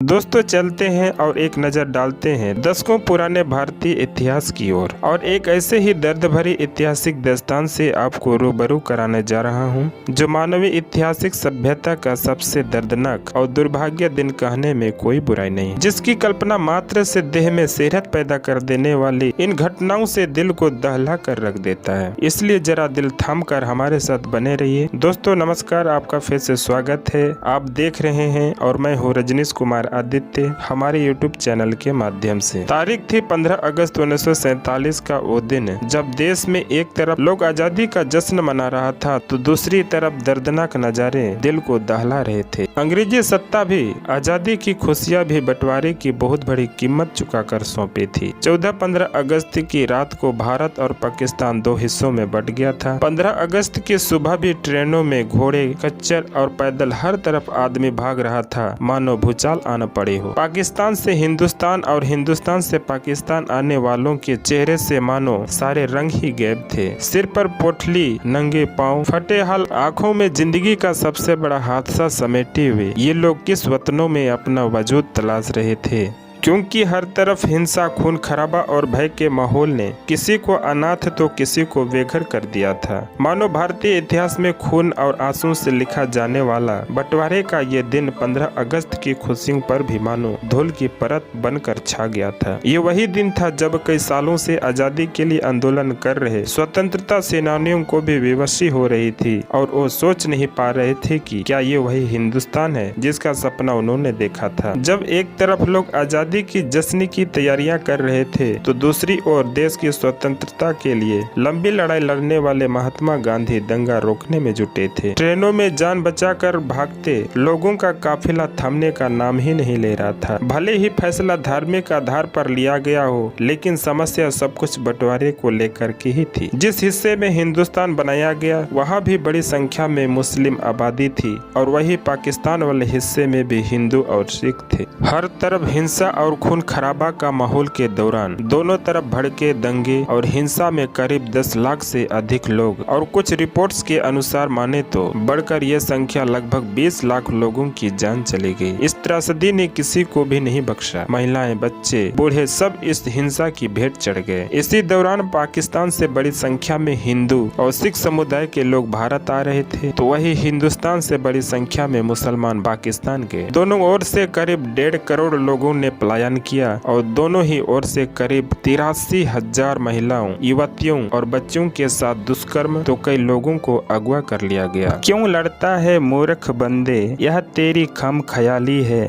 दोस्तों चलते हैं और एक नजर डालते हैं दशकों पुराने भारतीय इतिहास की ओर और एक ऐसे ही दर्द भरी ऐतिहासिक दास्तान से आपको रूबरू कराने जा रहा हूं, जो मानवीय ऐतिहासिक सभ्यता का सबसे दर्दनाक और दुर्भाग्य दिन कहने में कोई बुराई नहीं, जिसकी कल्पना मात्र से देह में सेहत पैदा कर देने वाली इन घटनाओं से दिल को दहला कर रख देता है। इसलिए जरा दिल थाम कर हमारे साथ बने रहिए। दोस्तों नमस्कार, आपका फिर से स्वागत है। आप देख रहे हैं और मैं हूँ रजनीश कुमार आदित्य हमारे यूट्यूब चैनल के माध्यम से। तारीख थी 15 अगस्त 1947 का वो दिन, जब देश में एक तरफ लोग आजादी का जश्न मना रहा था तो दूसरी तरफ दर्दनाक नजारे दिल को दहला रहे थे। अंग्रेजी सत्ता भी आजादी की खुशियां भी बंटवारे की बहुत बड़ी कीमत चुकाकर सौंपी थी। 14-15 अगस्त की रात को भारत और पाकिस्तान दो हिस्सों में बंट गया था। 15 अगस्त की सुबह भी ट्रेनों में घोड़े, खच्चर और पैदल हर तरफ आदमी भाग रहा था, मानो भूचाल आना पड़े हो। पाकिस्तान से हिंदुस्तान और हिंदुस्तान से पाकिस्तान आने वालों के चेहरे से मानो सारे रंग ही गायब थे। सिर पर पोटली, नंगे पांव, फटे हाल, आंखों में जिंदगी का सबसे बड़ा हादसा समेटे हुए ये लोग किस वतनों में अपना वजूद तलाश रहे थे, क्योंकि हर तरफ हिंसा, खून खराबा और भय के माहौल ने किसी को अनाथ तो किसी को बेघर कर दिया था। मानो भारतीय इतिहास में खून और आंसू से लिखा जाने वाला बंटवारे का ये दिन 15 अगस्त की खुशियों पर भी मानो धूल की परत बनकर छा गया था। ये वही दिन था जब कई सालों से आजादी के लिए आंदोलन कर रहे स्वतंत्रता सेनानियों को भी विवशी हो रही थी और वो सोच नहीं पा रहे थे कि क्या ये वही हिंदुस्तान है जिसका सपना उन्होंने देखा था। जब एक तरफ लोग आजादी की जश्न की तैयारियां कर रहे थे तो दूसरी ओर देश की स्वतंत्रता के लिए लंबी लड़ाई लड़ने वाले महात्मा गांधी दंगा रोकने में जुटे थे। ट्रेनों में जान बचाकर भागते लोगों का काफिला थमने का नाम ही नहीं ले रहा था। भले ही फैसला धार्मिक आधार पर लिया गया हो, लेकिन समस्या सब कुछ बंटवारे को लेकर की ही थी। जिस हिस्से में हिंदुस्तान बनाया गया वहाँ भी बड़ी संख्या में मुस्लिम आबादी थी और वही पाकिस्तान वाले हिस्से में भी हिंदू और सिख थे। हर तरफ हिंसा और खून खराबा का माहौल के दौरान दोनों तरफ भड़के दंगे और हिंसा में करीब 10 लाख से अधिक लोग और कुछ रिपोर्ट्स के अनुसार माने तो बढ़कर यह संख्या लगभग 20 लाख लोगों की जान चली गई। इस त्रासदी ने किसी को भी नहीं बख्शा। महिलाएं, बच्चे, बूढ़े सब इस हिंसा की भेंट चढ़ गए। इसी दौरान पाकिस्तान से बड़ी संख्या में हिंदू और सिख समुदाय के लोग भारत आ रहे थे, तो वही हिंदुस्तान से बड़ी संख्या में मुसलमान पाकिस्तान के। दोनों ओर से करीब 1.5 करोड़ लोगों ने पलायन किया और दोनों ही ओर से करीब 83,000 महिलाओं, युवतियों और बच्चों के साथ दुष्कर्म तो कई लोगों को अगवा कर लिया गया। क्यों लड़ता है मूर्ख बंदे, यह तेरी खम ख्याली है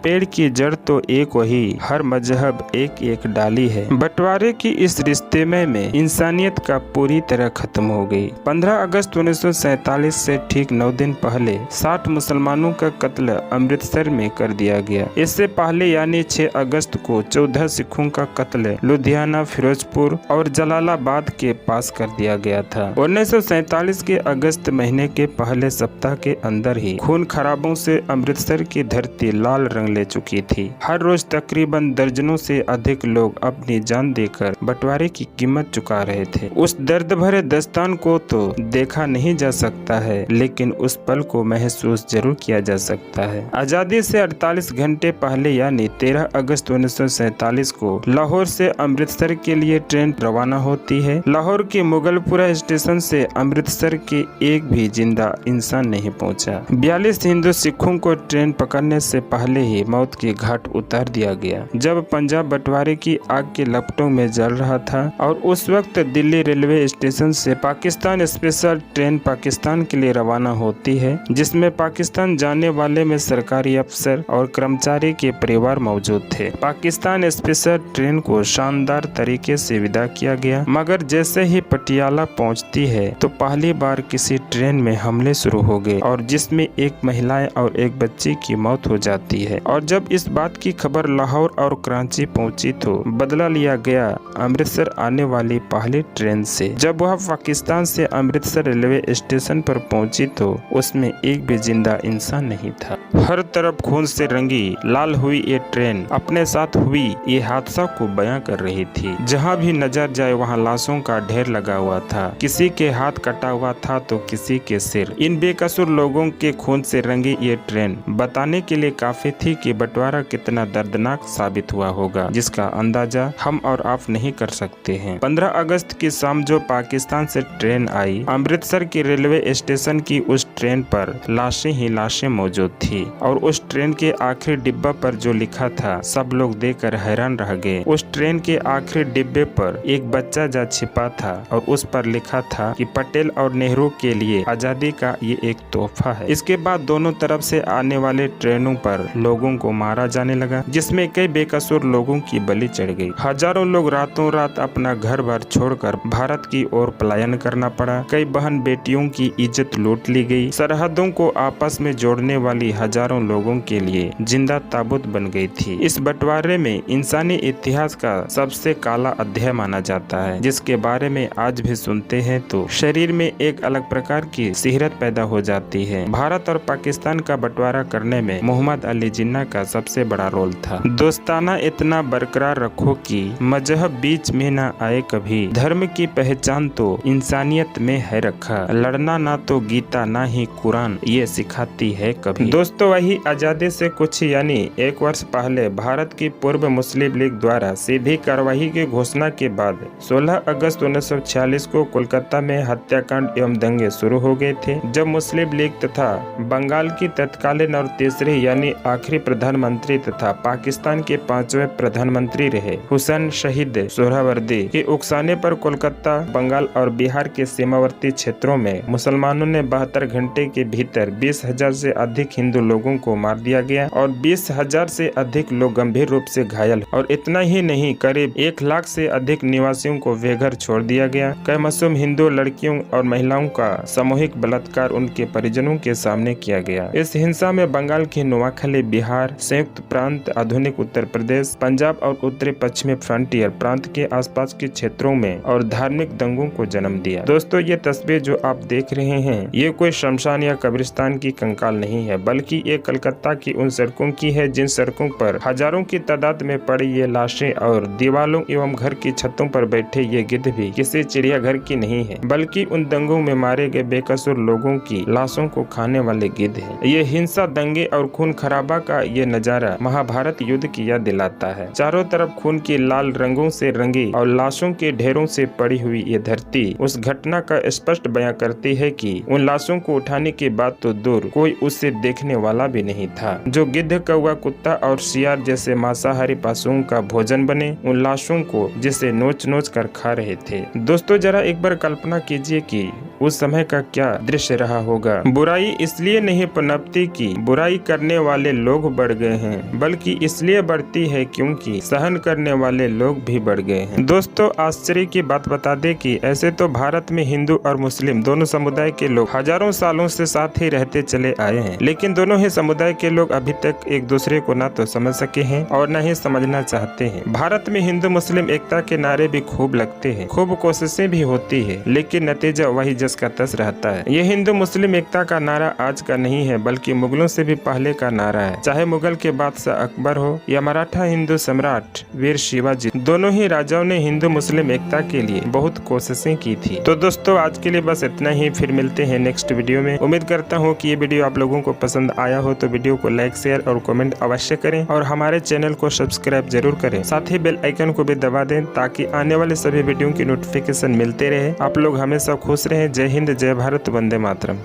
पेड़ की जड़ तो एक वही, हर मजहब एक एक डाली है। बंटवारे की इस रिश्ते में इंसानियत का पूरी तरह खत्म हो गई। 15 अगस्त 1947 से ठीक 9 दिन पहले 60 मुसलमानों का कत्ल अमृतसर में कर दिया गया। इससे पहले यानी 6 अगस्त को 14 सिखों का कत्ल लुधियाना, फिरोजपुर और जलालाबाद के पास कर दिया गया था। 1947 के अगस्त महीने के पहले सप्ताह के अंदर ही खून खराबों से अमृतसर की धरती लाल रंग ले चुकी थी। हर रोज तकरीबन दर्जनों से अधिक लोग अपनी जान देकर बंटवारे की कीमत चुका रहे थे। उस दर्द भरे दास्तान को तो देखा नहीं जा सकता है, लेकिन उस पल को महसूस जरूर किया जा सकता है। आजादी से 48 घंटे पहले यानी 13 अगस्त 1947 को लाहौर से अमृतसर के लिए ट्रेन रवाना होती है। लाहौर के मुगलपुरा स्टेशन से अमृतसर के एक भी जिंदा इंसान नहीं पहुंचा। 42 हिंदू सिखों को ट्रेन पकड़ने से पहले ही मौत के घाट उतार दिया गया। जब पंजाब बंटवारे की आग के लपटों में जल रहा था और उस वक्त दिल्ली रेलवे स्टेशन से पाकिस्तान स्पेशल ट्रेन पाकिस्तान के लिए रवाना होती है, जिसमें पाकिस्तान जाने वाले में सरकारी अफसर और कर्मचारी के परिवार मौजूद थे। पाकिस्तान स्पेशल ट्रेन को शानदार तरीके से विदा किया गया, मगर जैसे ही पटियाला पहुंचती है तो पहली बार किसी ट्रेन में हमले शुरू हो गए और जिसमें एक महिला और एक बच्चे की मौत हो जाती है। और जब इस बात की खबर लाहौर और कराची पहुंची तो बदला लिया गया अमृतसर आने वाली पहली ट्रेन से। जब वह पाकिस्तान से अमृतसर रेलवे स्टेशन पर पहुंची तो उसमें एक भी जिंदा इंसान नहीं था। हर तरफ खून से रंगी लाल हुई ये ट्रेन अपने साथ हुई ये हादसा को बयां कर रही थी। जहां भी नजर जाए वहां लाशों का ढेर लगा हुआ था, किसी के हाथ कटा हुआ था तो किसी के सिर। इन बेकसूर लोगों के खून से रंगी ये ट्रेन बताने के लिए काफी थी कि बंटवारा कितना दर्दनाक साबित हुआ होगा, जिसका अंदाजा हम और आप नहीं कर सकते हैं। 15 अगस्त की शाम जो पाकिस्तान से ट्रेन आई, अमृतसर की रेलवे स्टेशन की उस ट्रेन पर लाशें ही लाशें मौजूद थी और उस ट्रेन के आखिरी डिब्बा पर जो लिखा था सब लोग देखकर हैरान रह गए। उस ट्रेन के आखिरी डिब्बे पर एक बच्चा जा छिपा था और उस पर लिखा था कि पटेल और नेहरू के लिए आजादी का ये एक तोहफा है। इसके बाद दोनों तरफ से आने वाले ट्रेनों पर लोगों को मारा जाने लगा, जिसमें कई बेकसूर लोगों की बलि चढ़ गई। हजारों लोग रातों रात अपना घर बार छोड़कर भारत की ओर पलायन करना पड़ा। कई बहन बेटियों की इज्जत लूट ली गई। सरहदों को आपस में जोड़ने वाली हजारों लोगों के लिए जिंदा ताबूत बन गई थी। इस बंटवारे में इंसानी इतिहास का सबसे काला अध्याय माना जाता है, जिसके बारे में आज भी सुनते हैं तो शरीर में एक अलग प्रकार की सिहरत पैदा हो जाती है। भारत और पाकिस्तान का बंटवारा करने में मोहम्मद अली जिन्ना का सबसे बड़ा रोल था। दोस्ताना इतना बरकरार रखो कि मजहब बीच में न आए कभी, धर्म की पहचान तो इंसानियत में है रखा, लड़ना ना तो गीता ना ही कुरान ये सिखाती है कभी। दोस्तों, वही आजादी से कुछ यानी 1 वर्ष पहले भारत की पूर्व मुस्लिम लीग द्वारा सीधी कार्रवाई की घोषणा के बाद 16 अगस्त 1946 को कोलकाता में हत्याकांड एवं दंगे शुरू हो गए थे, जब मुस्लिम लीग तथा बंगाल की तत्कालीन और तीसरी यानी आखिरी प्रधानमंत्री तथा पाकिस्तान के 5वें प्रधानमंत्री रहे हुसैन शहीद सोहरावर्दी के उकसाने पर कोलकाता, बंगाल और बिहार के सीमावर्ती क्षेत्रों में मुसलमानों ने 72 घंटे के भीतर 20,000 से अधिक हिंदू लोगों को मार दिया गया और 20,000 से अधिक लोग गंभीर रूप से घायल, और इतना ही नहीं करीब 1 लाख से अधिक निवासियों को बेघर छोड़ दिया गया। कई मासूम हिंदू लड़कियों और महिलाओं का सामूहिक बलात्कार उनके परिजनों के सामने किया गया। इस हिंसा में बंगाल की नोआखली, बिहार, संयुक्त प्रांत, आधुनिक उत्तर प्रदेश, पंजाब और उत्तरी पश्चिमी फ्रंटियर प्रांत के आसपास के क्षेत्रों में और धार्मिक दंगों को जन्म दिया। दोस्तों, ये तस्वीर जो आप देख रहे हैं ये कोई शमशान या कब्रिस्तान की कंकाल नहीं है, बल्कि ये कलकत्ता की उन सड़कों की है जिन सड़कों पर हजारों की तादाद में पड़ी ये लाशें और दीवारों एवं घर की छतों पर बैठे ये गिद्ध भी किसी चिड़ियाघर की नहीं है, बल्कि उन दंगों में मारे गए बेकसूर लोगों की लाशों को खाने वाले गिद्ध है। ये हिंसा, दंगे और खून खराबा का ये नजारा महाभारत युद्ध की याद दिलाता है। चारों तरफ खून की लाल रंगों से रंगी और लाशों के ढेरों से पड़ी हुई ये धरती उस घटना का स्पष्ट बयां करती है कि उन लाशों को उठाने के बाद तो दूर कोई उसे देखने वाला भी नहीं था। जो गिद्ध, कौवा, कुत्ता और शियार जैसे मांसाहारी पशुओं का भोजन बने उन लाशों को जिसे नोच नोच कर खा रहे थे। दोस्तों, जरा एक बार कल्पना कीजिए कि उस समय का क्या दृश्य रहा होगा। बुराई इसलिए नहीं पनपती कि बुराई करने वाले लोग बढ़ गए हैं, बल्कि इसलिए बढ़ती है क्योंकि सहन करने वाले लोग भी बढ़ गए हैं। दोस्तों, आश्चर्य की बात बता दें कि ऐसे तो भारत में हिंदू और मुस्लिम दोनों समुदाय के लोग हजारों सालों से साथ ही रहते चले आए हैं, लेकिन दोनों ही समुदाय के लोग अभी तक एक दूसरे को न तो समझ सके हैं और न ही समझना चाहते हैं। भारत में हिंदू मुस्लिम एकता के नारे भी खूब लगते हैं, खूब कोशिशें भी होती है, लेकिन नतीजा वही जस का तस रहता है। ये हिंदू मुस्लिम एकता का नारा आज का नहीं है, बल्कि मुगलों से भी पहले का नारा है। चाहे मुगल के बादशाह अकबर हो या मराठा हिंदू सम्राट वीर शिवाजी, दोनों ही राजाओं ने हिंदू मुस्लिम एकता के लिए बहुत कोशिशें की थी। तो दोस्तों, आज के लिए बस इतना ही, फिर मिलते हैं नेक्स्ट वीडियो में। उम्मीद करता हूँ कि ये वीडियो आप लोगों को पसंद आया हो, तो वीडियो को लाइक, शेयर और कमेंट अवश्य करें और हमारे चैनल को सब्सक्राइब जरूर करें। साथ ही बेल आइकन को भी दबा दें ताकि आने वाले सभी वीडियो की नोटिफिकेशन मिलते रहे। आप लोग हमेशा खुश रहें। जय हिंद, जय भारत, वंदे मातरम।